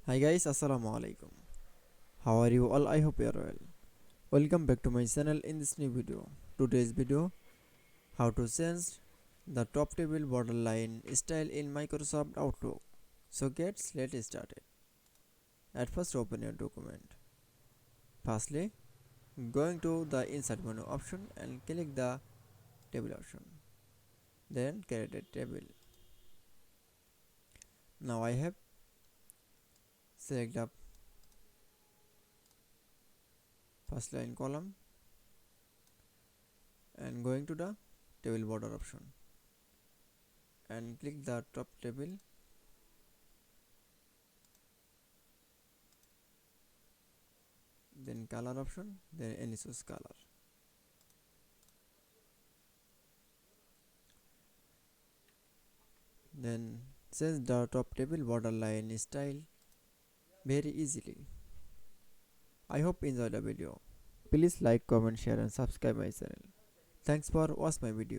Hi guys, Assalamu Walaikum. How are you all? I hope you are well. Welcome back to my channel in this new video. Today's video, how to change the top table borderline style in Microsoft Outlook. So let's start it. At first open your document. Firstly, going to the insert menu option and click the table option. Then create a table. Now I have select the first line column and going to the table border option and click the top table, then color option, then any source color. Then change the top table borderline style very easily. I hope you enjoyed the video. Please like, comment, share and subscribe my channel. Thanks for watching my video.